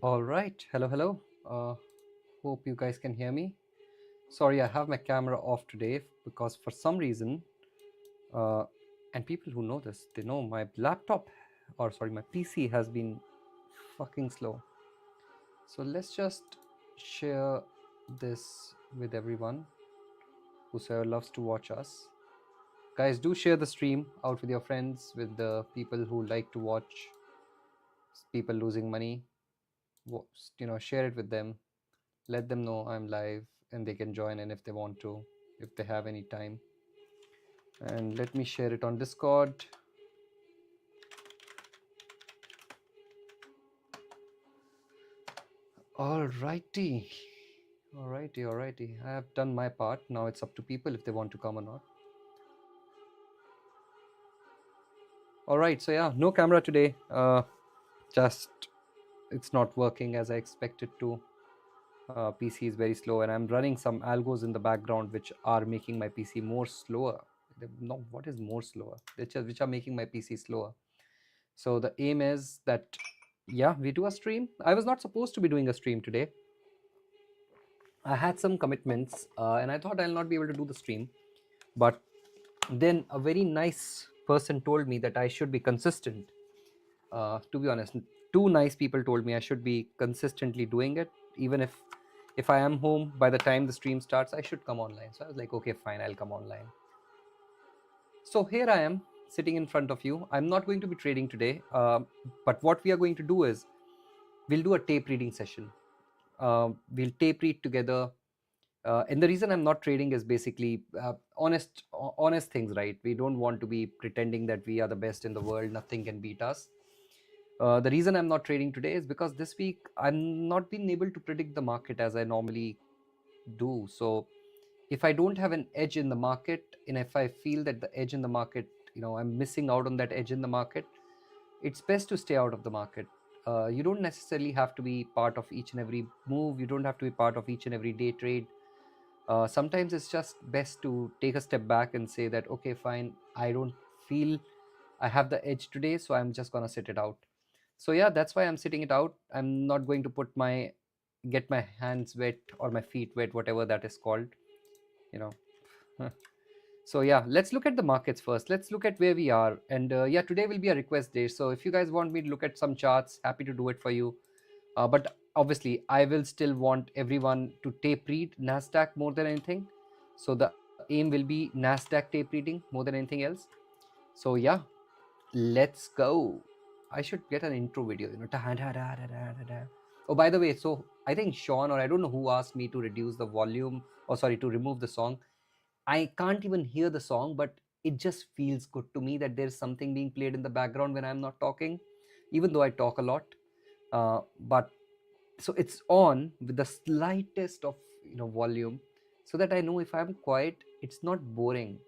All right. Hello, hello. Hope you guys can hear me. Sorry, I have my camera off today because for some reason, and people who know this, they know my laptop, or sorry, my PC has been fucking slow. So let's just share this with everyone whosoever loves to watch us. Guys, do share the stream out with your friends, with the people who like to watch people losing money. Share it with them. Let them know I'm live and they can join in if they want to, if they have any time. And let me share it on Discord. Alrighty. I have done my part. Now it's up to people if they want to come or not. Alright, so yeah, no camera today. Just it's not working as I expected to. PC is very slow and I'm running some algos in the background which are making my PC more slower. No, what is more slower? Which are making my PC slower. So the aim is that, yeah, we do a stream. I was not supposed to be doing a stream today. I had some commitments and I thought I'll not be able to do the stream. But then a very nice person told me that I should be consistent. To be honest, two nice people told me I should be consistently doing it. Even if I am home by the time the stream starts, I should come online. So I was like, okay, fine, I'll come online. So here I am sitting in front of you. I'm not going to be trading today, but what we are going to do is we'll do a tape reading session. We'll tape read together. And the reason I'm not trading is basically honest things, right? We don't want to be pretending that we are the best in the world. Nothing can beat us. The reason I'm not trading today is because this week I'm not been able to predict the market as I normally do. So if I don't have an edge in the market, and if I feel that the edge in the market, I'm missing out on that edge in the market, it's best to stay out of the market. You don't necessarily have to be part of each and every move. You don't have to be part of each and every day trade. Sometimes it's just best to take a step back and say that, okay, fine, I don't feel I have the edge today, so I'm just gonna sit it out. So yeah, that's why I'm sitting it out. I'm not going to get my hands wet or my feet wet, whatever that is called, you know. So yeah, let's look at the markets first. Let's look at where we are. And yeah, today will be a request day. So if you guys want me to look at some charts, happy to do it for you. But obviously, I will still want everyone to tape read NASDAQ more than anything. So the aim will be NASDAQ tape reading more than anything else. So yeah, let's go. I should get an intro video, Oh, by the way, so I think Sean, or I don't know who, asked me to reduce the volume, or sorry, to remove the song. I can't even hear the song, but it just feels good to me that there's something being played in the background when I'm not talking, even though I talk a lot. But so it's on with the slightest of volume, so that I know if I'm quiet, it's not boring,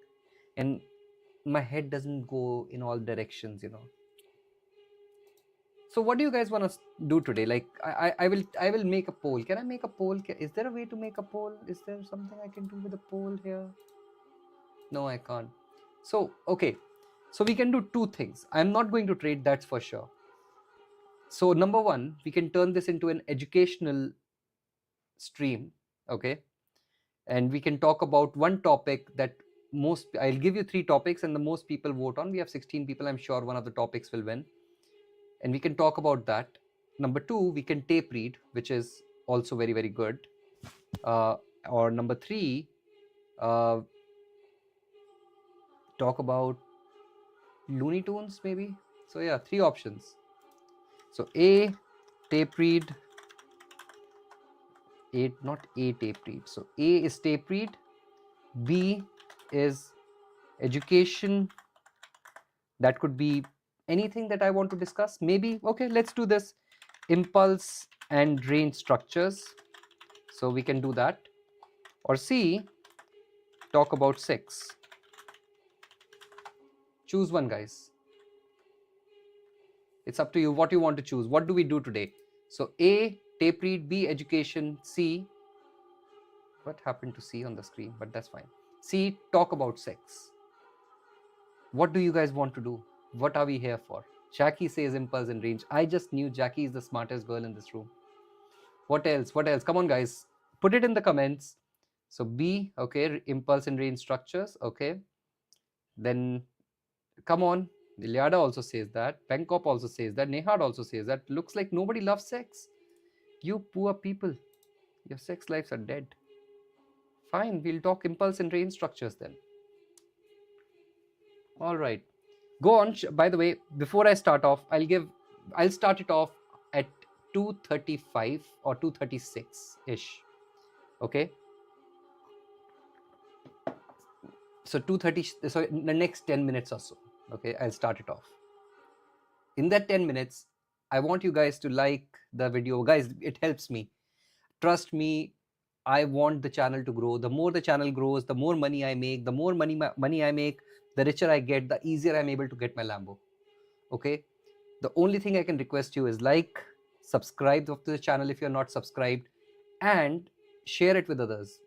and my head doesn't go in all directions. So what do you guys want to do today? Like, I will make a poll. Can I make a poll? Is there a way to make a poll? Is there something I can do with a poll here? No, I can't. So okay, so we can do two things. I'm not going to trade, that's for sure. So number one, we can turn this into an educational stream, okay? And we can talk about one topic that I'll give you 3 topics, and the most people vote on. We have 16 people. I'm sure one of the topics will win, and we can talk about that. Number 2, we can tape read, which is also very, very good. Or number 3, talk about Looney Tunes maybe. So yeah, 3 options. So A, tape read. Not A, tape read. So A is tape read, B is education. That could be anything that I want to discuss. Maybe, okay, let's do this. Impulse and range structures. So we can do that. Or C, talk about 6. Choose one, guys. It's up to you what you want to choose. What do we do today? So A, tape read, B, education, C. What happened to C on the screen? But that's fine. C, talk about 6. What do you guys want to do? What are we here for? Jackie says impulse and range. I just knew Jackie is the smartest girl in this room. What else? What else? Come on, guys. Put it in the comments. So B, okay, impulse and range structures, okay. Then, come on. Iliada also says that. Penkop also says that. Nehad also says that. Looks like nobody loves sex. You poor people. Your sex lives are dead. Fine, we'll talk impulse and range structures then. All right. Go on. By the way, before I start off, I'll start it off at 2:35 or 2:36-ish. Okay. So 2:30, so in the next 10 minutes or so. Okay, I'll start it off. In that 10 minutes, I want you guys to like the video. Guys, it helps me. Trust me, I want the channel to grow. The more the channel grows, the more money I make. The more money I make, the richer I get, the easier I'm able to get my Lambo. Okay? The only thing I can request you is like, subscribe to the channel if you're not subscribed, and share it with others.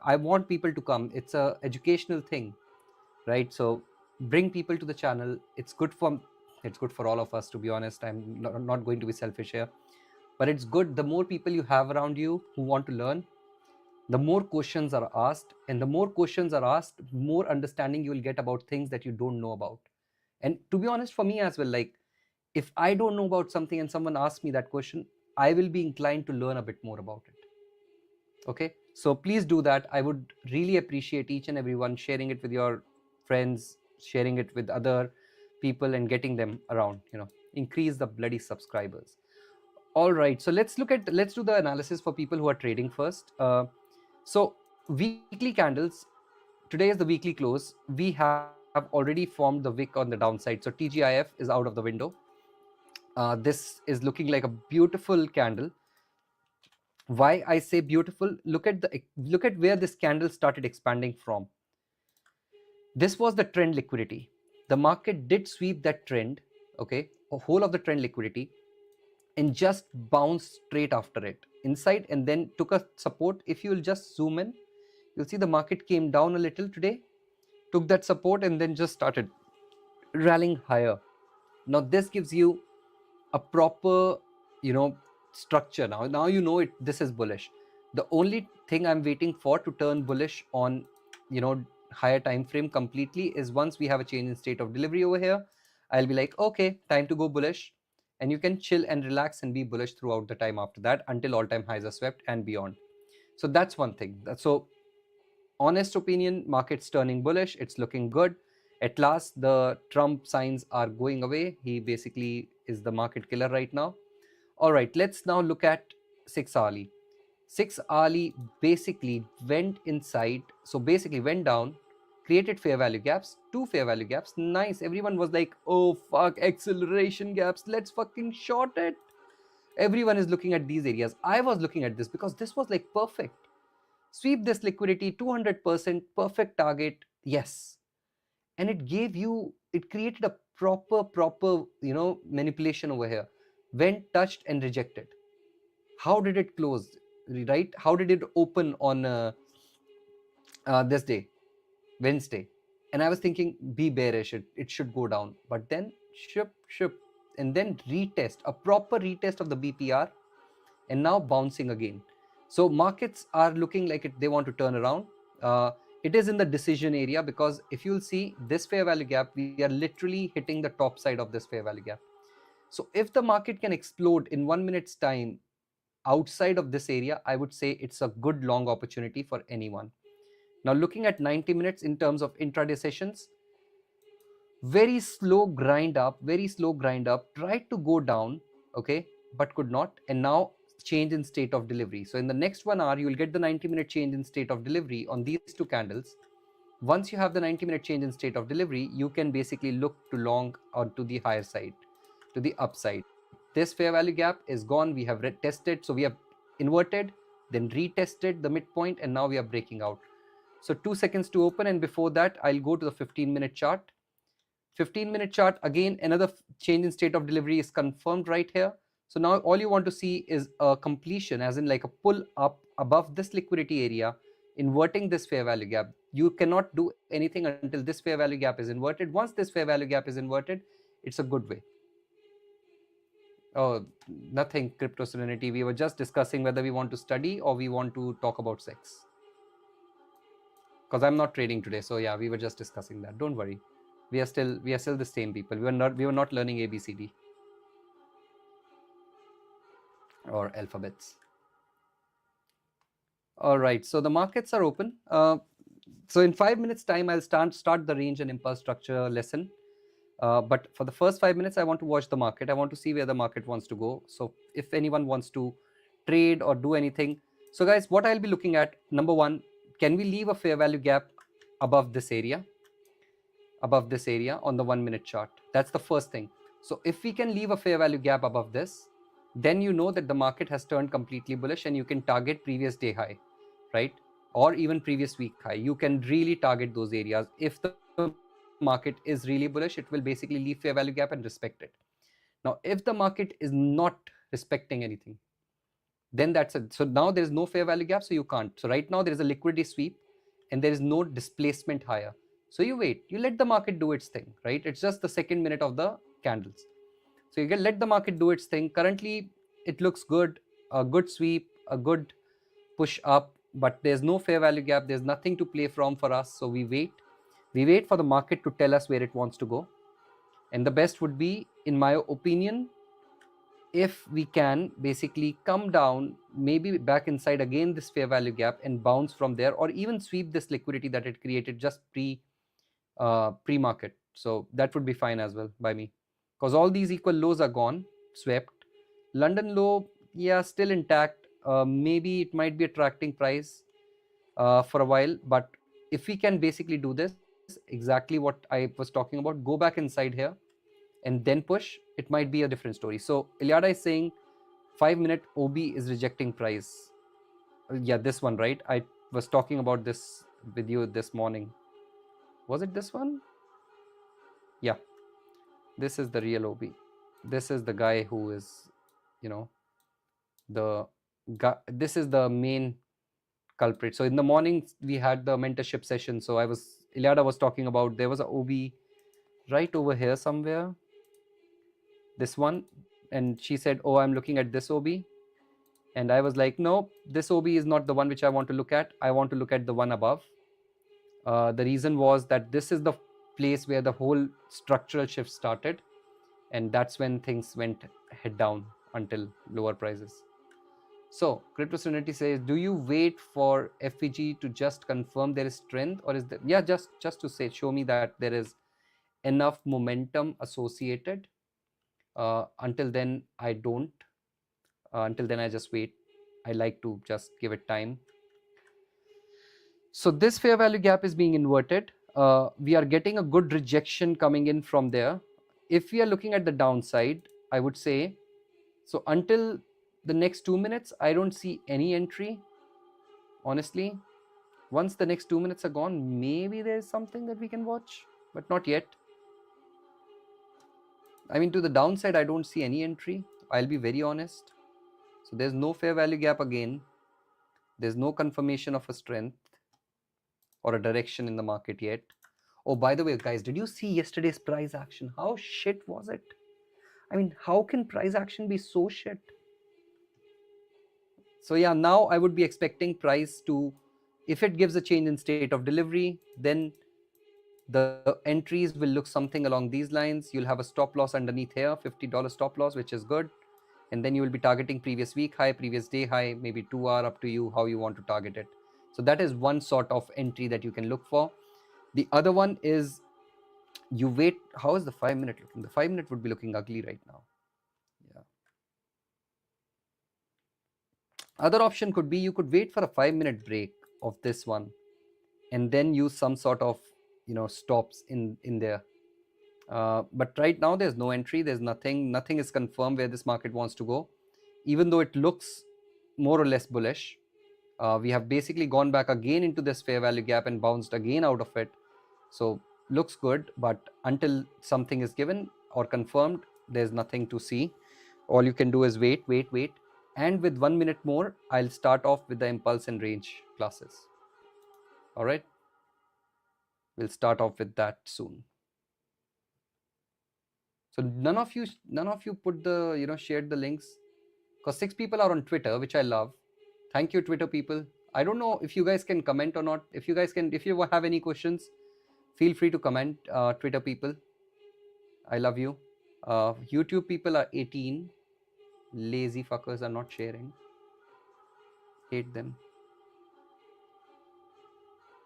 I want people to come. It's a educational thing, right? So bring people to the channel. It's good for all of us, to be honest. I'm not going to be selfish here, but it's good. The more people you have around you who want to learn, the more questions are asked, and the more questions are asked, more understanding you will get about things that you don't know about. And to be honest, for me as well, like, if I don't know about something and someone asks me that question, I will be inclined to learn a bit more about it. Okay, so please do that. I would really appreciate each and everyone sharing it with your friends, sharing it with other people, and getting them around. Increase the bloody subscribers. All right, so let's do the analysis for people who are trading first. So weekly candles. Today is the weekly close. We have already formed the wick on the downside. So TGIF is out of the window. This is looking like a beautiful candle. Why I say beautiful? Look at where this candle started expanding from. This was the trend liquidity. The market did sweep that trend, okay, a whole of the trend liquidity, and just bounced straight after it inside, and then took a support. If you will just zoom in, you'll see the market came down a little today, took that support, and then just started rallying higher. Now this gives you a proper structure. Now you know it. This is bullish. The only thing I'm waiting for to turn bullish on higher time frame completely is once we have a change in state of delivery over here. I'll be like, okay, time to go bullish, and you can chill and relax and be bullish throughout the time after that until all-time highs are swept and beyond. So that's one thing. So honest opinion, market's turning bullish. It's looking good. At last, the Trump signs are going away. He basically is the market killer right now. All right, let's now look at 6 hourly. 6 hourly basically went inside, so basically went down, created fair value gaps, 2 fair value gaps. Nice. Everyone was like, oh fuck, acceleration gaps, let's fucking short it. Everyone is looking at these areas. I was looking at this because this was like perfect. Sweep this liquidity, 200%, perfect target. Yes. And it gave you, it created a proper, manipulation over here. Went, touched, and rejected. How did it close? Right? How did it open on this day, Wednesday? And I was thinking, be bearish, it should go down. But then, ship, and then retest, a proper retest of the BPR, and now bouncing again. So markets are looking like they want to turn around. It is in the decision area, because if you'll see this fair value gap, we are literally hitting the top side of this fair value gap. So if the market can explode in 1 minute's time outside of this area, I would say it's a good long opportunity for anyone. Now looking at 90 minutes in terms of intraday sessions, very slow grind up, tried to go down, okay, but could not, and now change in state of delivery. So in the next 1 hour, you will get the 90-minute change in state of delivery on these two candles. Once you have the 90-minute change in state of delivery, you can basically look to long or to the higher side, to the upside. This fair value gap is gone. We have tested, so we have inverted, then retested the midpoint, and now we are breaking out. So 2 seconds to open, and before that, I'll go to the 15-minute chart. 15-minute chart, again, another change in state of delivery is confirmed right here. So now all you want to see is a completion, as in like a pull up above this liquidity area, inverting this fair value gap. You cannot do anything until this fair value gap is inverted. Once this fair value gap is inverted, it's a good way. Oh, nothing, Crypto Serenity. We were just discussing whether we want to study or we want to talk about sex. Because I'm not trading today, so yeah, we were just discussing that. Don't worry. We are still the same people. We were not learning ABCD or alphabets. All right, so the markets are open. So in 5 minutes time, I'll start the range and impulse structure lesson. But for the first 5 minutes, I want to watch the market. I want to see where the market wants to go. So if anyone wants to trade or do anything. So guys, what I'll be looking at, number one, can we leave a fair value gap above this area? Above this area on the 1 minute chart. That's the first thing. So if we can leave a fair value gap above this, then you know that the market has turned completely bullish, and you can target previous day high, right? Or even previous week high. You can really target those areas. If the market is really bullish, it will basically leave fair value gap and respect it. Now, if the market is not respecting anything, then that's it. So now there is no fair value gap, so you can't. So right now there is a liquidity sweep and there is no displacement higher. So you wait, you let the market do its thing, right? It's just the second minute of the candles. So you can let the market do its thing. Currently, it looks good, a good sweep, a good push up, but there's no fair value gap. There's nothing to play from for us. So we wait. We wait for the market to tell us where it wants to go. And the best would be, in my opinion, if we can basically come down, maybe back inside again this fair value gap and bounce from there, or even sweep this liquidity that it created just pre-market. So that would be fine as well by me, because all these equal lows are gone, swept. London low, yeah, still intact. Maybe it might be attracting price for a while, but if we can basically do this, exactly what I was talking about, go back inside here and then push, it might be a different story. So Iliada is saying 5-minute OB is rejecting price. Yeah, this one, right? I was talking about this with you this morning. Was it this one? Yeah, this is the real OB. This is the guy who is, the guy, this is the main culprit. So in the morning we had the mentorship session. So Iliada was talking about, there was a OB right over here somewhere, this one, and she said, oh, I'm looking at this OB, and I was like, no, this OB is not the one which I want to look at. I want to look at the one above. The reason was that this is the place where the whole structural shift started, and that's when things went head down until lower prices. So Crypto Serenity says, do you wait for FVG to just confirm there is strength, or is there, yeah, just to say, show me that there is enough momentum associated. Until then, I don't. Until then, I just wait. I like to just give it time. So this fair value gap is being inverted. We are getting a good rejection coming in from there. If we are looking at the downside, I would say, so until the next 2 minutes, I don't see any entry, honestly. Once the next 2 minutes are gone, maybe there's something that we can watch, but not yet. I mean, to the downside, I don't see any entry. I'll be very honest. So there's no fair value gap again. There's no confirmation of a strength or a direction in the market yet. Oh, by the way, guys, did you see yesterday's price action? How shit was it? I mean, how can price action be so shit? So yeah, now I would be expecting price to, if it gives a change in state of delivery, then the entries will look something along these lines. You'll have a stop loss underneath here, $50 stop loss, which is good. And then you will be targeting previous week high, previous day high, maybe 2 hour, up to you how you want to target it. So that is one sort of entry that you can look for. The other one is you wait. How is the 5 minute looking? The 5 minute would be looking ugly right now. Yeah. Other option could be you could wait for a 5 minute break of this one and then use some sort of, you know, stops in there. But right now there's no entry. There's nothing is confirmed where this market wants to go, even though it looks more or less bullish. We have basically gone back again into this fair value gap and bounced again out of it. So looks good, but until something is given or confirmed, there's nothing to see. All you can do is wait. And with 1 minute more, I'll start off with the impulse and range classes. All right. We'll start off with that soon. So none of you put the, you know, shared the links, because 6 people are on Twitter, which I love. Thank you, Twitter people. I don't know if you guys can comment or not. If you have any questions, feel free to comment, Twitter people. I love you. YouTube people are 18. Lazy fuckers are not sharing. Hate them.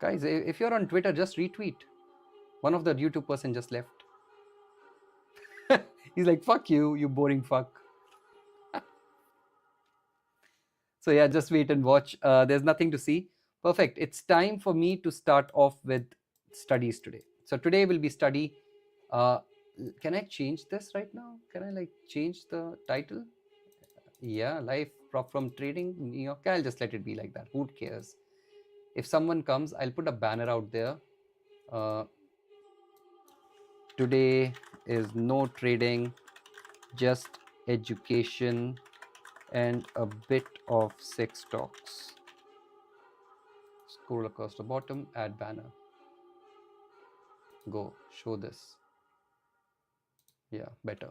Guys, if you're on Twitter, just retweet. One of the YouTube person just left. He's like, fuck you, you boring fuck. So yeah, just wait and watch. There's nothing to see. Perfect. It's time for me to start off with studies today. So today will be study. Can I change this right now? Can I like change the title? Yeah, life prop from trading New York. I'll just let it be like that. Who cares? If someone comes, I'll put a banner out there. Today is no trading, just education and a bit of sex talks. Scroll across the bottom, add banner. Go, show this. Yeah, better.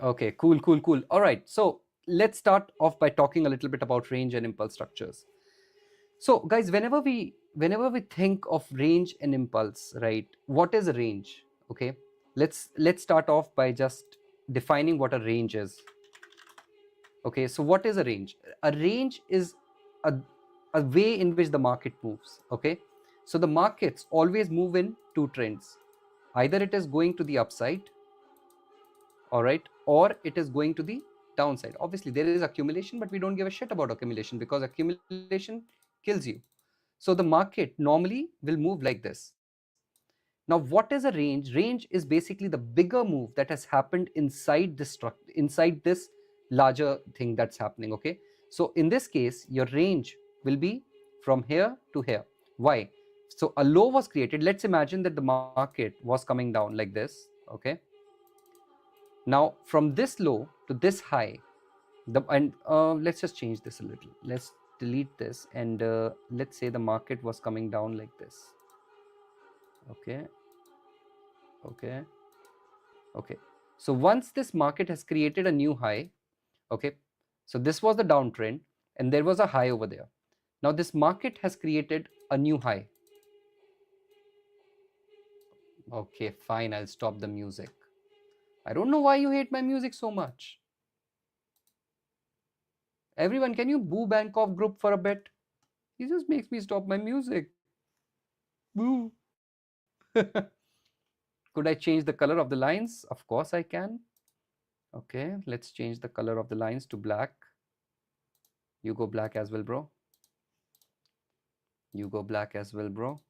Okay, cool. All right, so let's start off by talking a little bit about range and impulse structures. So guys, whenever we think of range and impulse, right, what is a range? Okay, let's start off by just defining what a range is. Okay, so what is a range? A range is a way in which the market moves. Okay, so the markets always move in two trends. Either it is going to the upside, all right, or it is going to the downside. Obviously there is accumulation, but we don't give a shit about accumulation because accumulation kills you. So the market normally will move like this. Now what is a range? Range is basically the bigger move that has happened inside this larger thing that's happening. Okay, so in this case your range will be from here to here. Why? So a low was created. Let's imagine that the market was coming down like this. Okay, now from this low to this high, let's just change this a little. Let's delete this and let's say the market was coming down like this. Okay. So once this market has created a new high, okay, so this was the downtrend and there was a high over there. Now this market has created a new high. Okay, fine, I'll stop the music. I don't know why you hate my music so much. Everyone, can you boo Bangkok group for a bit? He just makes me stop my music. Boo. Could I change the color of the lines? Of course I can. Okay, let's change the color of the lines to black. You go black as well, bro. You go black as well, bro.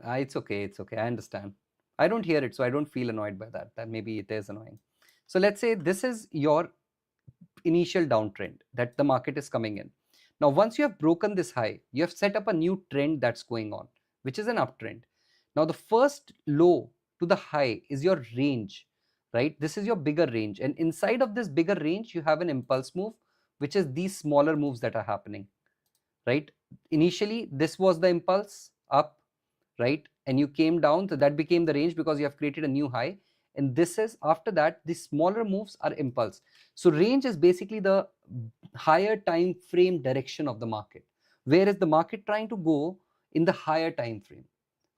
It's okay, it's okay, I understand. I don't hear it, so I don't feel annoyed by that. That maybe it is annoying. So let's say this is your initial downtrend that the market is coming in. Now, once you have broken this high, you have set up a new trend that's going on, which is an uptrend. Now, the first low to the high is your range, right? This is your bigger range. And inside of this bigger range, you have an impulse move, which is these smaller moves that are happening, right? Initially, this was the impulse up, right? And you came down, so that became the range because you have created a new high. And this is, after that, the smaller moves are impulse. So range is basically the higher time frame direction of the market. Where is the market trying to go in the higher time frame?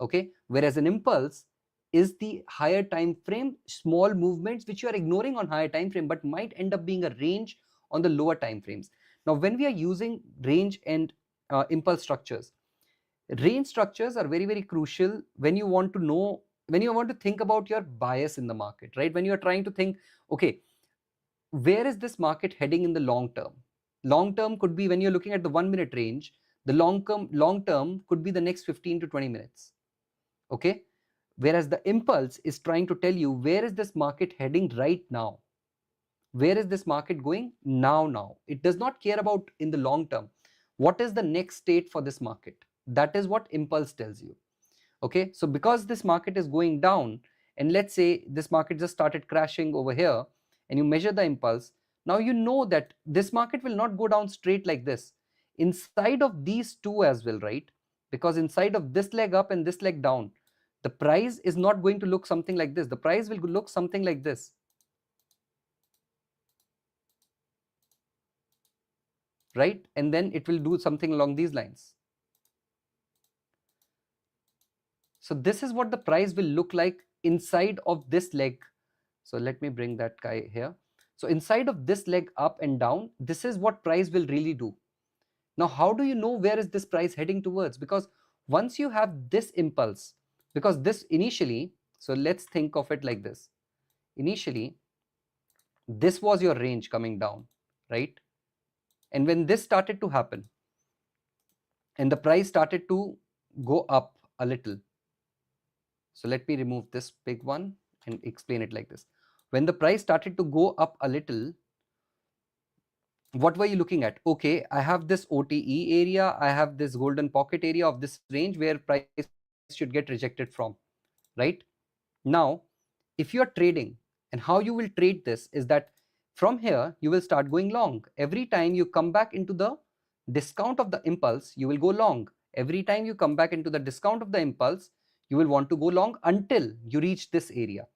Okay, whereas an impulse is the higher time frame, small movements which you are ignoring on higher time frame, but might end up being a range on the lower time frames. Now, when we are using range and impulse structures, range structures are very, very crucial when you want to know, when you want to think about your bias in the market, right? When you are trying to think, okay, where is this market heading in the long term? Long term could be when you're looking at the 1 minute range. The long term could be the next 15 to 20 minutes. Okay, whereas the impulse is trying to tell you, where is this market heading right now? Where is this market going now? It does not care about in the long term. What is the next state for this market? That is what impulse tells you. Okay, so because this market is going down, and let's say this market just started crashing over here, and you measure the impulse, now you know that this market will not go down straight like this. Inside of these two as well, right? Because inside of this leg up and this leg down, the price is not going to look something like this. The price will look something like this, right? And then it will do something along these lines. So this is what the price will look like inside of this leg. So let me bring that guy here. So inside of this leg up and down, this is what price will really do. Now, how do you know where is this price heading towards? Because once you have this impulse, because this initially, so let's think of it like this. Initially, this was your range coming down, right? And when this started to happen, and the price started to go up a little. So let me remove this big one and explain it like this. When the price started to go up a little, what were you looking at? Okay, I have this OTE area, I have this golden pocket area of this range where price should get rejected from, right? Now, if you are trading, and how you will trade this is that from here, you will start going long. Every time you come back into the discount of the impulse, you will go long. Every time you come back into the discount of the impulse, you will want to go long until you reach this area.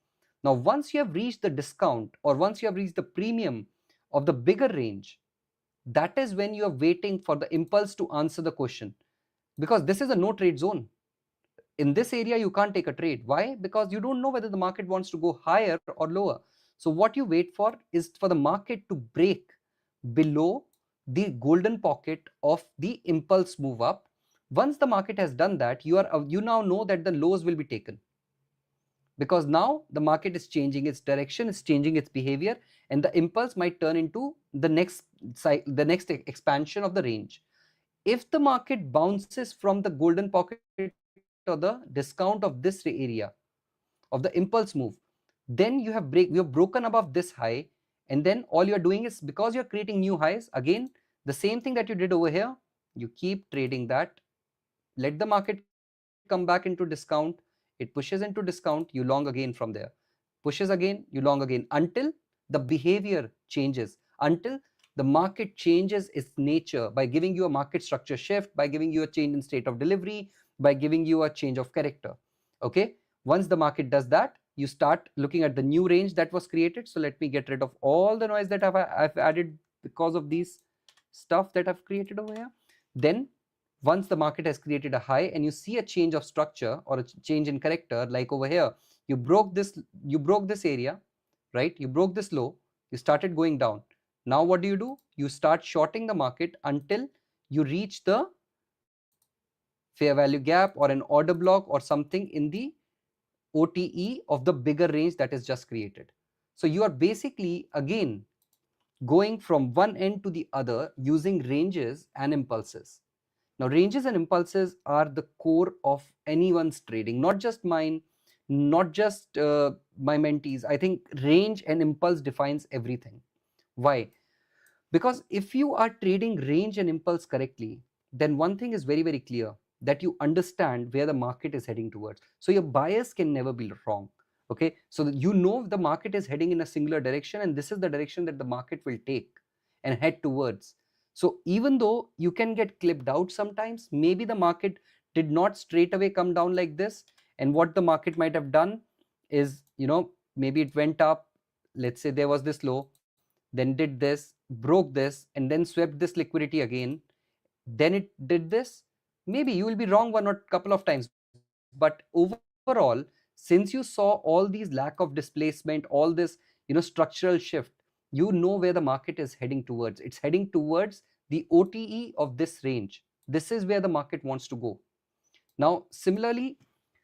Now, once you have reached the discount, or once you have reached the premium of the bigger range, that is when you are waiting for the impulse to answer the question, because this is a no trade zone. In this area, you can't take a trade. Why? Because you don't know whether the market wants to go higher or lower. So what you wait for is for the market to break below the golden pocket of the impulse move up. Once the market has done that, you now know that the lows will be taken, because now the market is changing its direction, it's changing its behavior, and the impulse might turn into the next expansion of the range. If the market bounces from the golden pocket or the discount of this area of the impulse move, then you have broken above this high, and then all you're doing is, because you're creating new highs, again the same thing that you did over here, you keep trading that. Let the market come back into discount, it pushes into discount, you long again from there, pushes again, you long again, until the behavior changes, until the market changes its nature by giving you a market structure shift, by giving you a change in state of delivery, by giving you a change of character. Okay, once the market does that, you start looking at the new range that was created. So let me get rid of all the noise that I've added because of these stuff that I've created over here. Then once the market has created a high and you see a change of structure or a change in character, like over here, you broke this area, right? You broke this low, you started going down. Now what do? You start shorting the market until you reach the fair value gap or an order block or something in the OTE of the bigger range that is just created. So you are basically again going from one end to the other using ranges and impulses. Now, ranges and impulses are the core of anyone's trading, not just mine, not just my mentees. I think range and impulse defines everything. Why? Because if you are trading range and impulse correctly, then one thing is very, very clear, that you understand where the market is heading towards. So your bias can never be wrong. Okay, so that you know the market is heading in a singular direction, and this is the direction that the market will take and head towards. So even though you can get clipped out sometimes, maybe the market did not straight away come down like this, and what the market might have done is, maybe it went up, let's say there was this low, then did this, broke this, and then swept this liquidity again, then it did this. Maybe you will be wrong one or couple of times, but overall, since you saw all these lack of displacement, all this, structural shift, you know where the market is heading towards. It's heading towards the OTE of this range. This is where the market wants to go. Now, similarly,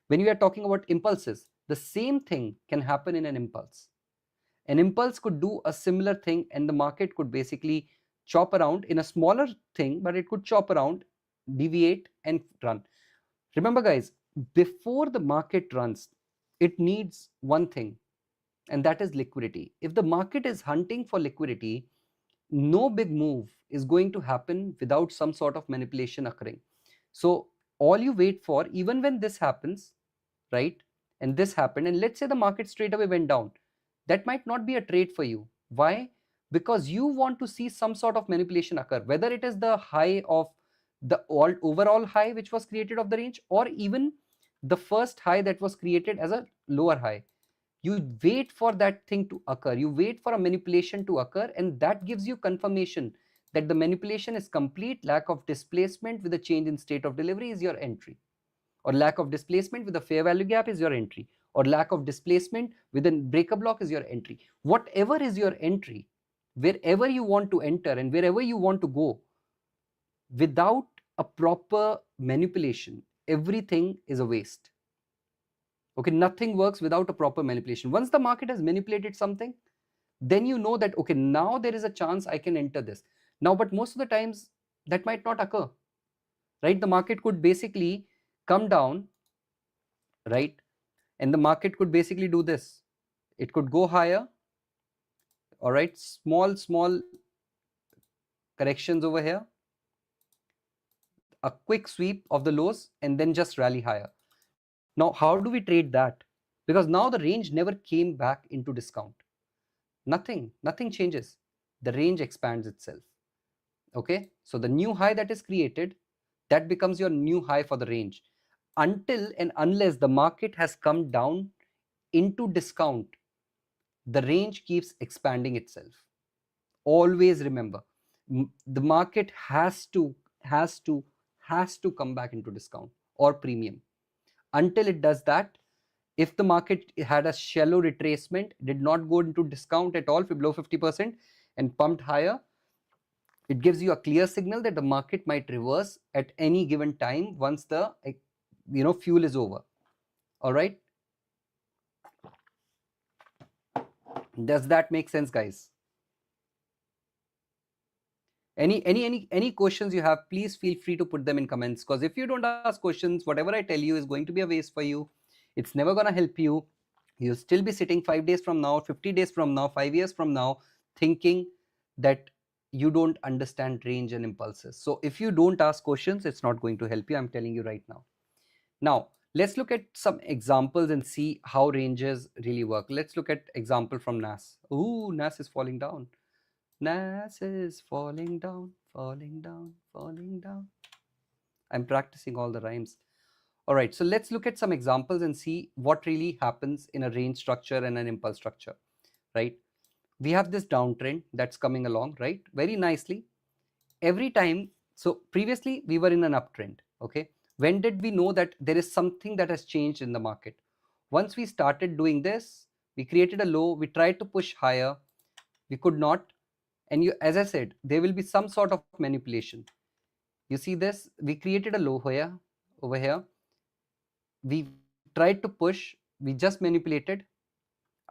when we are talking about impulses, the same thing can happen in an impulse. An impulse could do a similar thing, and the market could basically chop around in a smaller thing, but it could chop around, deviate, and run. Remember, guys, before the market runs, it needs one thing, and that is liquidity. If the market is hunting for liquidity, no big move is going to happen without some sort of manipulation occurring. So all you wait for, even when this happens, right, and this happened, and let's say the market straight away went down, that might not be a trade for you. Why? Because you want to see some sort of manipulation occur, whether it is the high of the overall high which was created of the range, or even the first high that was created as a lower high. You wait for that thing to occur, you wait for a manipulation to occur, and that gives you confirmation that the manipulation is complete. Lack of displacement with a change in state of delivery is your entry, or lack of displacement with a fair value gap is your entry, or lack of displacement with a breaker block is your entry. Whatever is your entry, wherever you want to enter and wherever you want to go, without a proper manipulation, everything is a waste. Okay, nothing works without a proper manipulation. Once the market has manipulated something, then you know that, okay, now there is a chance I can enter this. Now, but most of the times that might not occur, right? The market could basically come down, right? And the market could basically do this. It could go higher, all right? Small corrections over here, a quick sweep of the lows, and then just rally higher. Now, how do we trade that? Because now the range never came back into discount. Nothing changes. The range expands itself. Okay, so the new high that is created, that becomes your new high for the range, until and unless the market has come down into discount. The range keeps expanding itself. Always remember, the market has to come back into discount or premium. Until it does that, if the market had a shallow retracement, did not go into discount at all below 50% and pumped higher, it gives you a clear signal that the market might reverse at any given time once the fuel is over. All right, does that make sense, guys? Any questions you have, please feel free to put them in comments, because if you don't ask questions, whatever I tell you is going to be a waste for you. It's never going to help you. You'll still be sitting 5 days from now, 50 days from now, 5 years from now, thinking that you don't understand range and impulses. So if you don't ask questions, it's not going to help you. I'm telling you right now. Now, let's look at some examples and see how ranges really work. Let's look at example from NAS. Ooh, NAS is falling down. NAS is falling down, falling down, falling down. I'm practicing all the rhymes. All right, so let's look at some examples and see what really happens in a range structure and an impulse structure, right? We have this downtrend that's coming along, right? Very nicely. Every time, so previously we were in an uptrend, okay? When did we know that there is something that has changed in the market? Once we started doing this, we created a low, we tried to push higher, we could not. And you, as I said, there will be some sort of manipulation. You see this, we created a low here, over here. We tried to push, we just manipulated.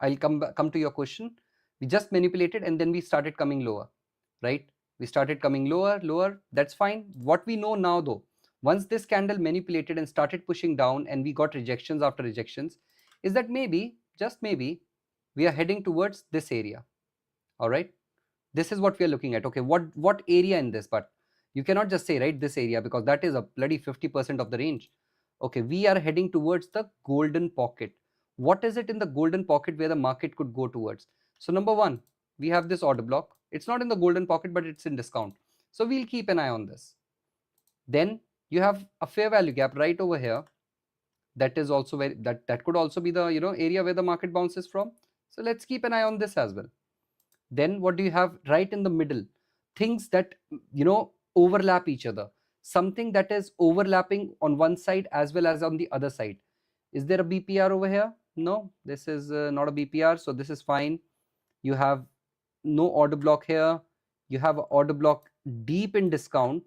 I'll come to your question. We just manipulated and then we started coming lower, right? We started coming lower. That's fine. What we know now though, once this candle manipulated and started pushing down and we got rejections after rejections, is that maybe, just maybe, we are heading towards this area. All right. This is what we are looking at. Okay, what area in this? But you cannot just say, right, this area, because that is a bloody 50% of the range. Okay, we are heading towards the golden pocket. What is it in the golden pocket where the market could go towards? So number one, we have this order block. It's not in the golden pocket, but it's in discount. So we'll keep an eye on this. Then you have a fair value gap right over here. That is also where that could also be the area where the market bounces from. So let's keep an eye on this as well. Then what do you have right in the middle? Things that overlap each other. Something that is overlapping on one side as well as on the other side. Is there a BPR over here? No, this is not a BPR, so this is fine. You have no order block here. You have an order block deep in discount,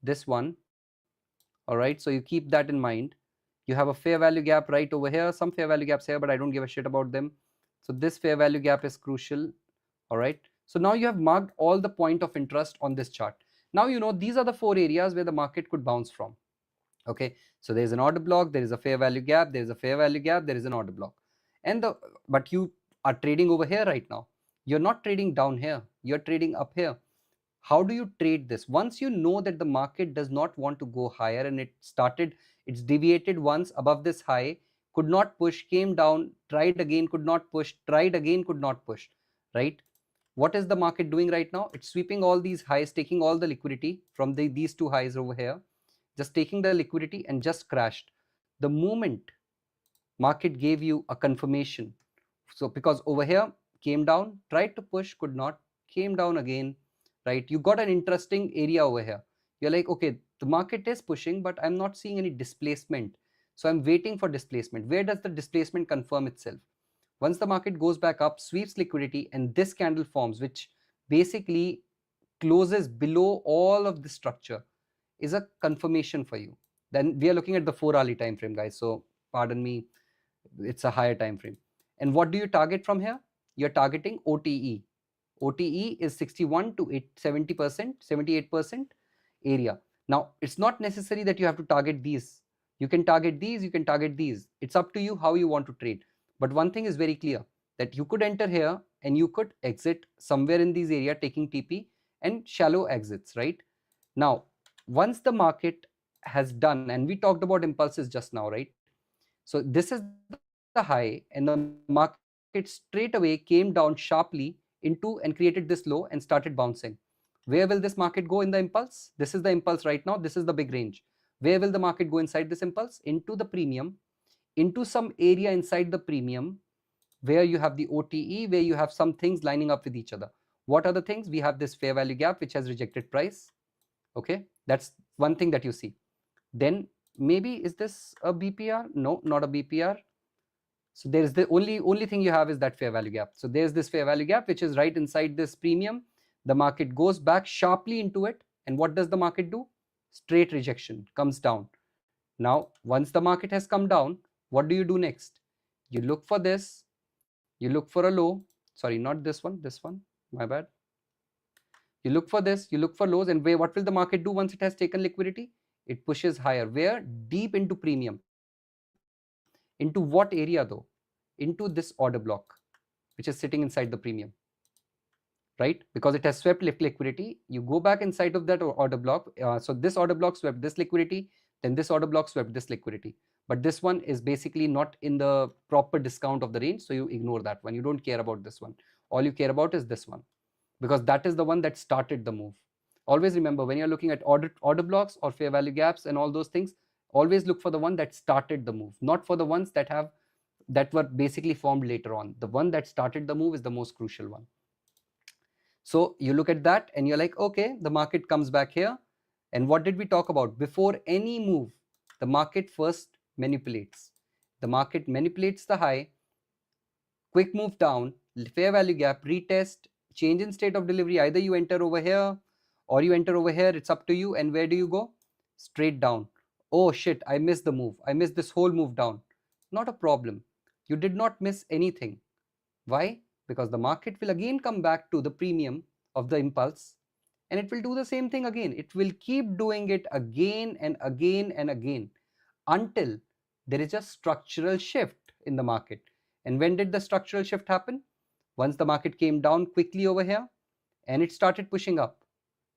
this one. All right, so you keep that in mind. You have a fair value gap right over here, some fair value gaps here, but I don't give a shit about them. So this fair value gap is crucial. All right, so now you have marked all the point of interest on this chart. Now these are the 4 areas where the market could bounce from. Okay, so there's an order block, there is a fair value gap, there is a fair value gap, there is an order block, but you are trading over here right now. You're not trading down here, you're trading up here. How do you trade this? Once you know that the market does not want to go higher and it's deviated once above this high, could not push, came down, tried again, could not push, tried again, could not push, right? What is the market doing right now? It's sweeping all these highs, taking all the liquidity from these 2 highs over here, just taking the liquidity and just crashed. The moment market gave you a confirmation, so because over here came down, tried to push, could not, came down again, right? You got an interesting area over here. You're like, okay, the market is pushing, but I'm not seeing any displacement. So I'm waiting for displacement. Where does the displacement confirm itself? Once the market goes back up, sweeps liquidity, and this candle forms, which basically closes below all of the structure, is a confirmation for you. Then we are looking at the 4-hourly time frame, guys. So pardon me, it's a higher time frame. And what do you target from here? You're targeting OTE. OTE is 61 to 70%, 78% area. Now, it's not necessary that you have to target these. You can target these, you can target these. It's up to you how you want to trade. But one thing is very clear, that you could enter here and you could exit somewhere in this area taking TP and shallow exits, right? Now, once the market has done, and we talked about impulses just now, right? So this is the high, and the market straight away came down sharply into and created this low and started bouncing. Where will this market go in the impulse? This is the impulse right now. This is the big range. Where will the market go inside this impulse? Into the premium, into some area inside the premium where you have the OTE, where you have some things lining up with each other. What are the things? We have this fair value gap, which has rejected price. Okay, that's one thing that you see. Then maybe, is this a BPR? No, not a BPR. So there's the only thing you have is that fair value gap. So there's this fair value gap, which is right inside this premium. The market goes back sharply into it. And what does the market do? Straight rejection, comes down. Now, once the market has come down, what do you do next? You look for this, you look for a low, sorry, not this one, my bad. You look for this, you look for lows, and what will the market do once it has taken liquidity? It pushes higher. Where? Deep into premium. Into what area though? Into this order block, which is sitting inside the premium, right? Because it has swept liquidity. You go back inside of that order block. So this order block swept this liquidity, then this order block swept this liquidity. But this one is basically not in the proper discount of the range, so you ignore that one. You don't care about this one. All you care about is this one, because that is the one that started the move. Always remember, when you're looking at order blocks or fair value gaps and all those things, always look for the one that started the move, not for the ones that were basically formed later on. The one that started the move is the most crucial one. So you look at that and you're like, okay, the market comes back here. And what did we talk about? Before any move, the market first manipulates. The market manipulates the high, quick move down, fair value gap, retest, change in state of delivery. Either you enter over here or you enter over here. It's up to you. And where do you go? Straight down. Oh shit, I missed the move. I missed this whole move down. Not a problem. You did not miss anything. Why? Because the market will again come back to the premium of the impulse, and it will do the same thing again. It will keep doing it again and again and again until there is a structural shift in the market. And when did the structural shift happen? Once the market came down quickly over here and it started pushing up.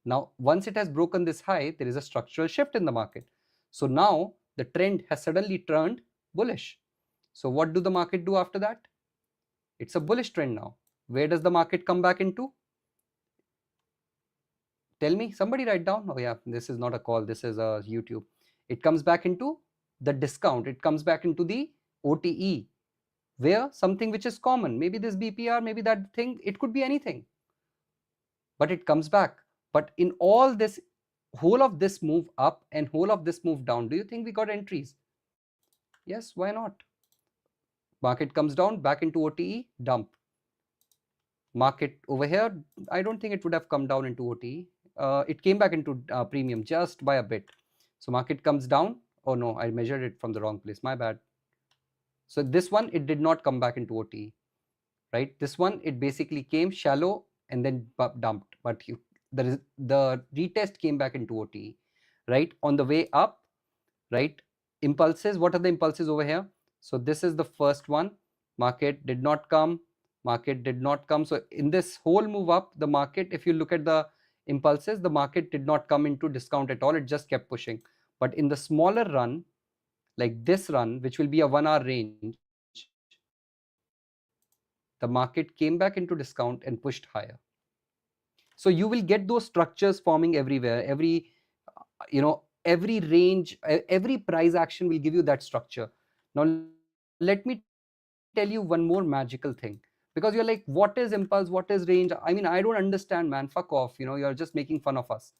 Now, once it has broken this high, there is a structural shift in the market. So now the trend has suddenly turned bullish. So what do the market do after that? It's a bullish trend now. Where does the market come back into? Tell me, somebody write down. Oh yeah, this is not a call, this is a YouTube. It comes back into the discount. It comes back into the OTE, where something which is common, maybe this BPR, maybe that thing, it could be anything, but it comes back. But in all this, whole of this move up and whole of this move down, do you think we got entries? Yes, why not? Market comes down, back into OTE, dump. Market over here, I don't think it would have come down into OTE. It came back into premium just by a bit. So market comes down. Oh no, I measured it from the wrong place, my bad. So this one, it did not come back into OTE, right? This one, it basically came shallow and then dumped, but the retest came back into OTE, right? On the way up, right? Impulses, what are the impulses over here? So this is the first one. Market did not come, market did not come. So in this whole move up, the market, if you look at the impulses, the market did not come into discount at all. It just kept pushing. But in the smaller run, like this run, which will be a 1 hour range, the market came back into discount and pushed higher. So you will get those structures forming everywhere. Every range, every price action will give you that structure. Now let me tell you one more magical thing, because you're like, what is impulse, what is range? I mean, I don't understand, man, fuck off, you're just making fun of us.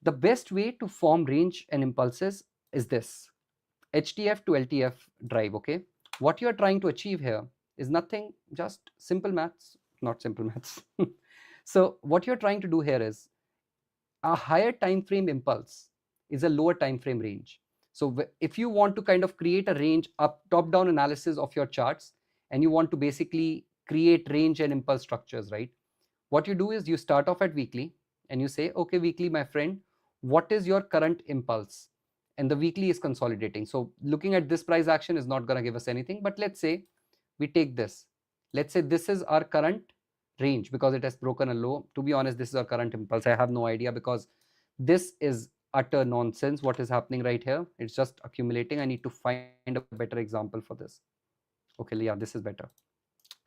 The best way to form range and impulses is this: HTF to LTF drive. Okay, what you're trying to achieve here is nothing, just simple maths, not simple maths. So what you're trying to do here is, a higher time frame impulse is a lower time frame range. So if you want to kind of create a range, up top down analysis of your charts, and you want to basically create range and impulse structures, right? What you do is you start off at weekly and you say, okay, weekly, my friend, what is your current impulse? And the weekly is consolidating. So looking at this price action is not going to give us anything, but let's say we take this. Let's say this is our current range because it has broken a low. To be honest, this is our current impulse. I have no idea, because this is utter nonsense what is happening right here. It's just accumulating. I need to find a better example for this. Okay, yeah, this is better.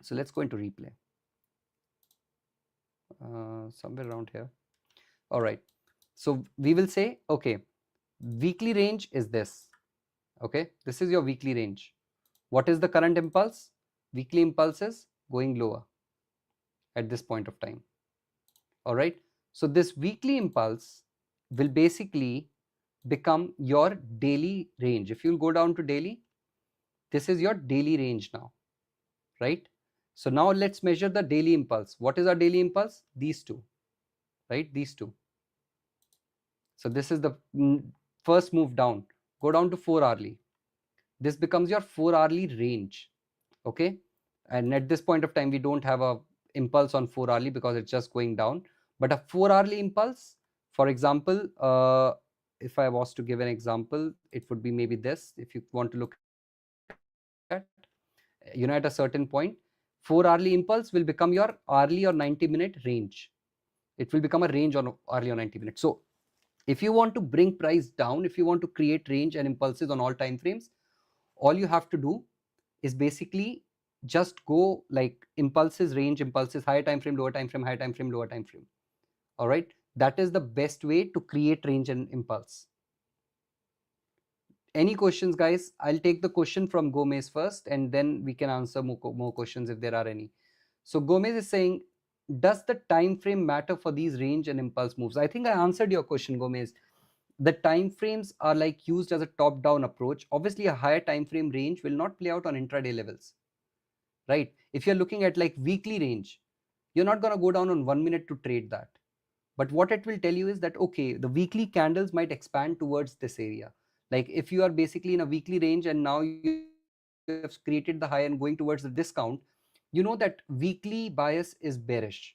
So let's go into replay. Somewhere around here. All right. So we will say, okay, weekly range is this. Okay, this is your weekly range. What is the current impulse? Weekly impulse is going lower at this point of time. All right. So this weekly impulse will basically become your daily range. If you'll go down to daily, this is your daily range now, right? So now let's measure the daily impulse. What is our daily impulse? These two, right? These two. So this is the first move down. Go down to 4 hourly. This becomes your 4 hourly range. Okay. And at this point of time, we don't have a impulse on 4 hourly because it's just going down. But a 4 hourly impulse, for example, if I was to give an example, it would be maybe this. If you want to look at, at a certain point, 4 hourly impulse will become your hourly or 90-minute range. It will become a range on hourly or 90 minutes. So if you want to bring price down, if you want to create range and impulses on all time frames, all you have to do is basically just go like impulses, range, impulses, higher time frame, lower time frame, higher time frame, lower time frame. All right, that is the best way to create range and impulse. Any questions, guys? I'll take the question from Gomez first, and then we can answer more questions if there are any. So Gomez is saying, does the time frame matter for these range and impulse moves? I think I answered your question, Gomez. The time frames are like used as a top down approach. Obviously a higher time frame range will not play out on intraday levels, right? If you're looking at like weekly range, you're not going to go down on 1 minute to trade that. But what it will tell you is that, okay, the weekly candles might expand towards this area. Like if you are basically in a weekly range and now you're you have created the high and going towards the discount, you know that weekly bias is bearish,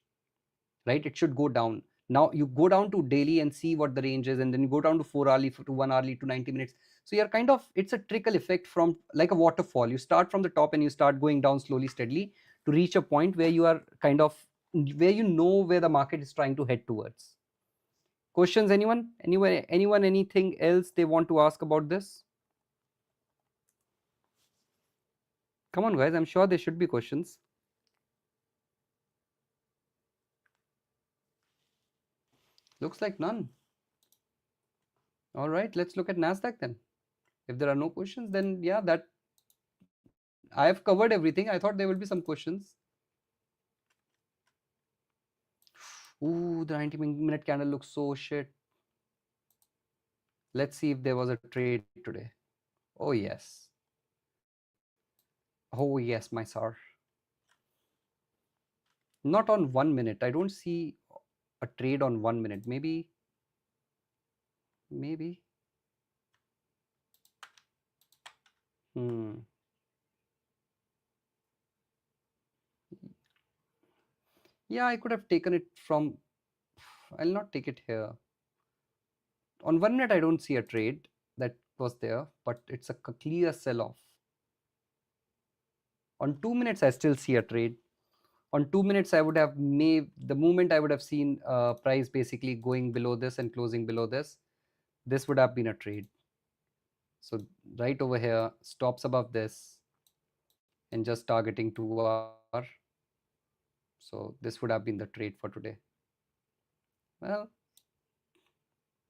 right? It should go down. Now you go down to daily and see what the range is, and then you go down to 4 hourly, to 1 hourly, to 90 minutes. So you're kind of, it's a trickle effect from like a waterfall. You start from the top and you start going down slowly, steadily to reach a point where you are kind of, where you know where the market is trying to head towards. Questions, anyone? Anyone, anything else they want to ask about this? Come on, guys. I'm sure there should be questions. Looks like none. All right, let's look at NASDAQ then. If there are no questions, then yeah, that I have covered everything. I thought there will be some questions. Ooh, the 90-minute candle looks so shit. Let's see if there was a trade today. Oh, yes. Oh, yes, my sir. Not on 1 minute. I don't see a trade on 1 minute. Maybe. Yeah, I could have taken it from, I'll not take it here. On 1 minute, I don't see a trade that was there, but it's a clear sell-off. On 2 minutes, I still see a trade. On 2 minutes, I would have made, the moment I would have seen price basically going below this and closing below this would have been a trade. So right over here, stops above this and just targeting 2 hour. So this would have been the trade for today. Well,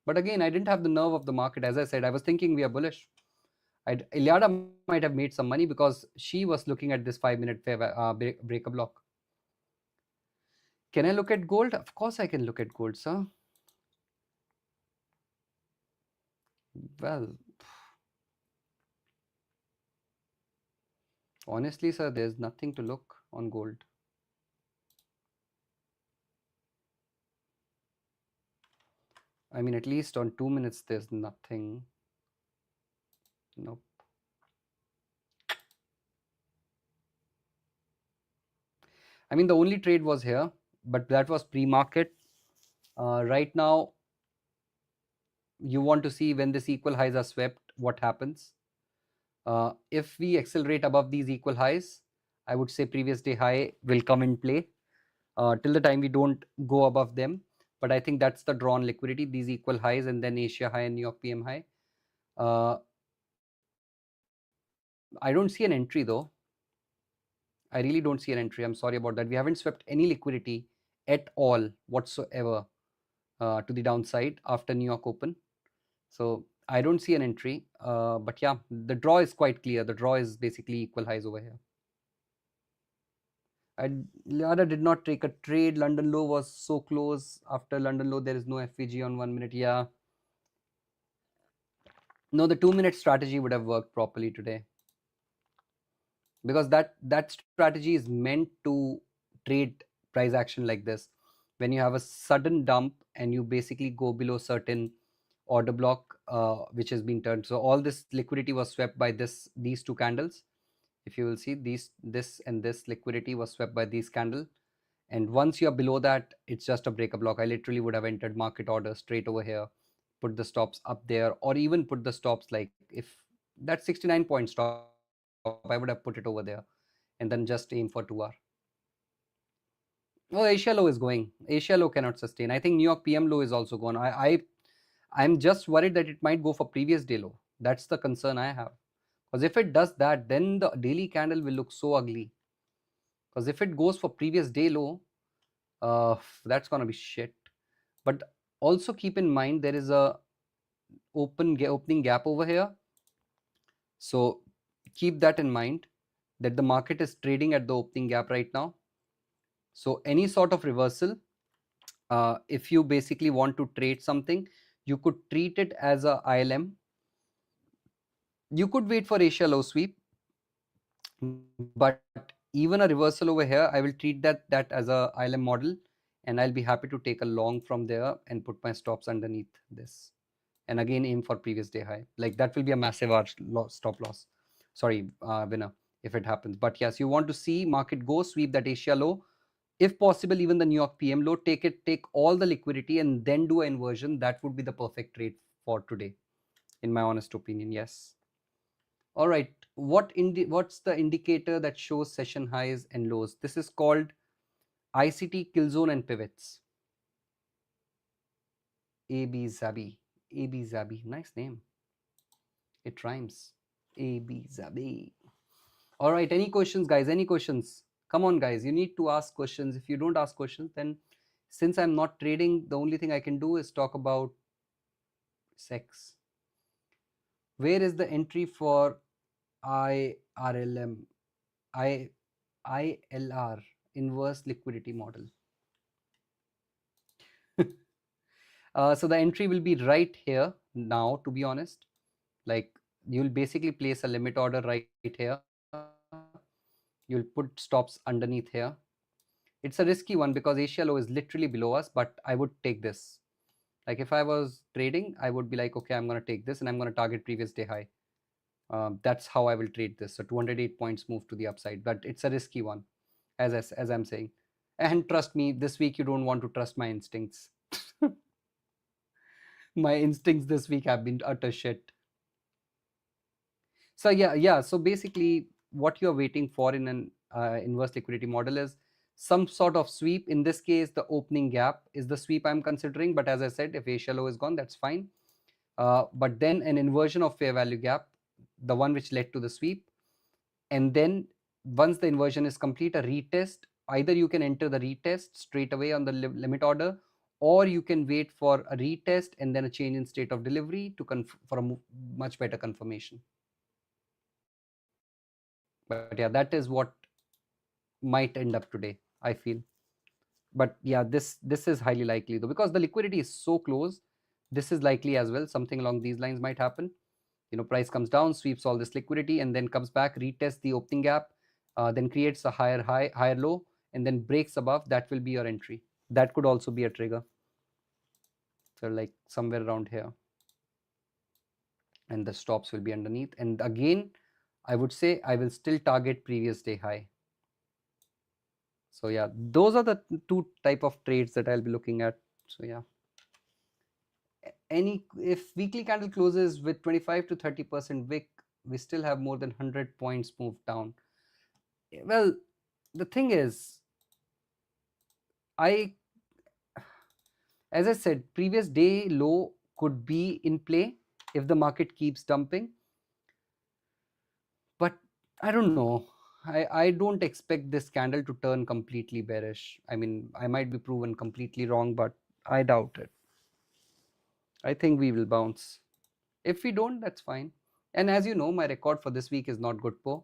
but again, I didn't have the nerve of the market. As I said, I was thinking we are bullish. Iliada might have made some money because she was looking at this 5-minute break a block. Can I look at gold? Of course I can look at gold, sir. Well, honestly, sir, there's nothing to look on gold. I mean, at least on 2 minutes, there's nothing. Nope. I mean, the only trade was here, but that was pre-market. Right now, you want to see when these equal highs are swept, what happens. If we accelerate above these equal highs, I would say previous day high will come in play till the time we don't go above them. But I think that's the drawn liquidity, these equal highs, and then Asia high and New York PM high. I don't see an entry though. I really don't see an entry. I'm sorry about that. We haven't swept any liquidity at all whatsoever to the downside after New York Open. So I don't see an entry. But yeah, the draw is quite clear. The draw is basically equal highs over here. Liada did not take a trade. London low was so close. After London low, there is no FVG on 1 minute. Yeah. No, the 2-minute strategy would have worked properly today. Because that strategy is meant to trade price action like this. When you have a sudden dump and you basically go below certain order block, which has been turned. So all this liquidity was swept by these two candles. If you will see, this and this liquidity was swept by these candle. And once you're below that, it's just a break a block. I literally would have entered market order straight over here, put the stops up there, or even put the stops like if that 69 point stop, I would have put it over there and then just aim for 2 hour. Oh, Asia low is going. Asia low cannot sustain. I think New York PM low is also gone. I'm just worried that it might go for previous day low. That's the concern I have. Because if it does that, then the daily candle will look so ugly. Because if it goes for previous day low, that's gonna be shit. But also keep in mind there is a opening gap over here. So keep that in mind that the market is trading at the opening gap right now. So any sort of reversal, if you basically want to trade something, you could treat it as a ILM. You could wait for Asia low sweep, but even a reversal over here, I will treat that as a ILM model, and I'll be happy to take a long from there and put my stops underneath this, and again aim for previous day high. Like that will be a massive stop loss. sorry, winner if it happens. But yes, you want to see market go sweep that Asia low, if possible even the New York PM low, take all the liquidity and then do an inversion. That would be the perfect trade for today, in my honest opinion. Yes. All right, what's the indicator that shows session highs and lows? This is called ICT kill zone and pivots. AB Zabi. AB Zabi, nice name. It rhymes. AB Zabi. All right, any questions, guys? Any questions? Come on, guys. You need to ask questions. If you don't ask questions, then since I'm not trading, the only thing I can do is talk about sex. Where is the entry for IRLM? ILR, inverse liquidity model. So the entry will be right here now, to be honest. Like, you'll basically place a limit order right here. You'll put stops underneath here. It's a risky one because Asia low is literally below us, but I would take this. Like, if I was trading, I would be like, okay, I'm going to take this and I'm going to target previous day high. That's how I will trade this. So 208 points move to the upside, but it's a risky one, as I'm saying. And trust me, this week you don't want to trust my instincts. My instincts this week have been utter shit. So yeah. So basically, what you're waiting for in an inverse liquidity model is some sort of sweep. In this case, the opening gap is the sweep I'm considering. But as I said, if Asia low is gone, that's fine. But then an inversion of fair value gap, the one which led to the sweep. And then once the inversion is complete, a retest. Either you can enter the retest straight away on the limit order, or you can wait for a retest and then a change in state of delivery for a much better confirmation. But yeah, that is what might end up today, I feel. But yeah, this is highly likely though, because the liquidity is so close. This is likely as well. Something along these lines might happen. Price comes down, sweeps all this liquidity, and then comes back, retests the opening gap, then creates a higher high, higher low, and then breaks above. That will be your entry. That could also be a trigger. So like somewhere around here, and the stops will be underneath. And again, I would say I will still target previous day high. So yeah, those are the two type of trades that I'll be looking at. So yeah, if weekly candle closes with 25 to 30% wick, we still have more than 100 points moved down. Well, the thing is, as I said, previous day low could be in play if the market keeps dumping. But I don't know. I don't expect this candle to turn completely bearish. I mean, I might be proven completely wrong, but I doubt it. I think we will bounce. If we don't, that's fine. And as you know, my record for this week is not good, Po.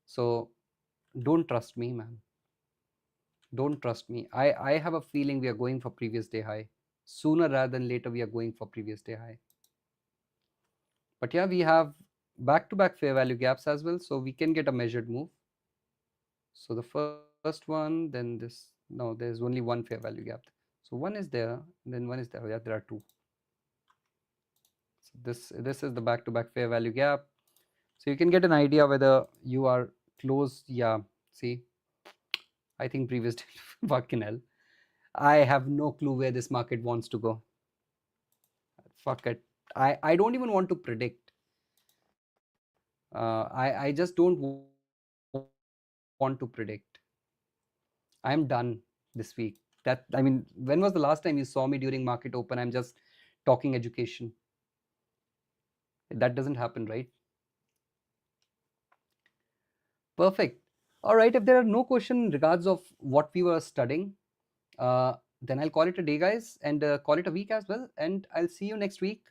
So don't trust me, man. Don't trust me. I have a feeling we are going for previous day high. Sooner rather than later, we are going for previous day high. But yeah, we have back-to-back fair value gaps as well. So we can get a measured move. So the first one, then this. No, there's only one fair value gap. So one is there, then one is there. Yeah, there are two. So this is the back-to-back fair value gap. So you can get an idea whether you are close. Yeah, see, I think previous fucking hell. I have no clue where this market wants to go. Fuck it. I don't even want to predict. I just don't want to predict. I'm done this week. I mean, when was the last time you saw me during market open? I'm just talking education. That doesn't happen, right? Perfect. All right. If there are no questions in regards of what we were studying, then I'll call it a day, guys, and call it a week as well. And I'll see you next week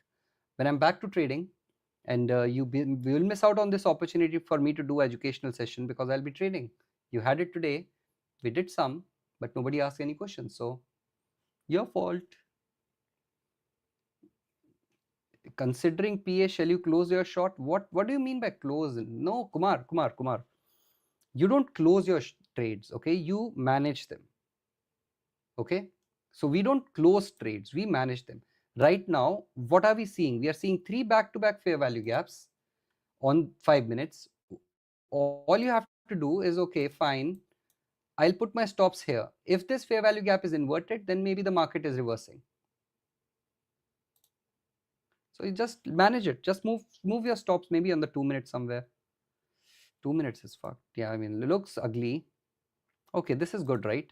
when I'm back to trading. And we will miss out on this opportunity for me to do educational session because I'll be trading. You had it today. We did some, but nobody asked any questions. So your fault. Considering PA, shall you close your short? What do you mean by close? No, Kumar. You don't close your trades, okay? You manage them, okay? So we don't close trades, we manage them. Right now, what are we seeing? We are seeing 3 back-to-back fair value gaps on 5 minutes. all you have to do is, okay, fine, I'll put my stops here. If this fair value gap is inverted, then maybe the market is reversing. So you just manage it. Just move your stops maybe on the 2 minutes somewhere. 2 minutes is fucked. Yeah, I mean, it looks ugly. Okay, this is good, right?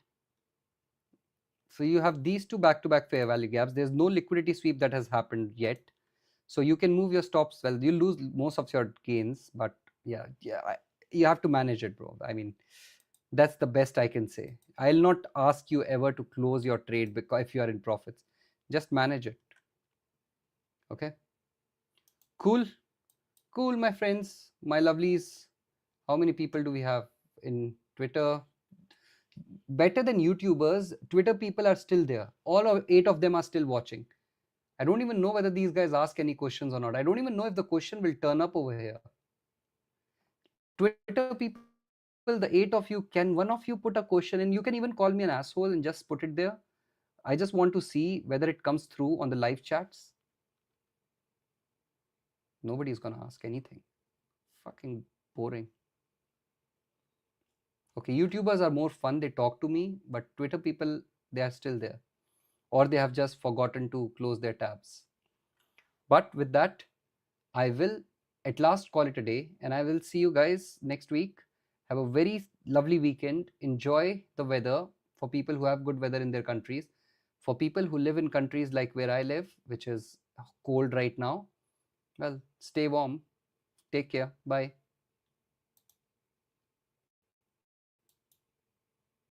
So you have these two back-to-back fair value gaps. There's no liquidity sweep that has happened yet. So you can move your stops. Well, you lose most of your gains, but yeah, you have to manage it, bro. I mean, that's the best I can say. I'll not ask you ever to close your trade because if you are in profits, just manage it. Okay. Cool. Cool, my friends, my lovelies. How many people do we have in Twitter? Better than YouTubers, Twitter people are still there. All 8 of them are still watching. I don't even know whether these guys ask any questions or not. I don't even know if the question will turn up over here. Twitter people, the 8 of you, can one of you put a question, and you can even call me an asshole and just put it there. I just want to see whether it comes through on the live chats. Nobody's gonna ask anything. Fucking boring. Okay, YouTubers are more fun. They talk to me, but Twitter people, they are still there. Or they have just forgotten to close their tabs. But with that, I will at last call it a day, and I will see you guys next week. Have a very lovely weekend. Enjoy the weather for people who have good weather in their countries. For people who live in countries like where I live, which is cold right now, well, stay warm. Take care. Bye.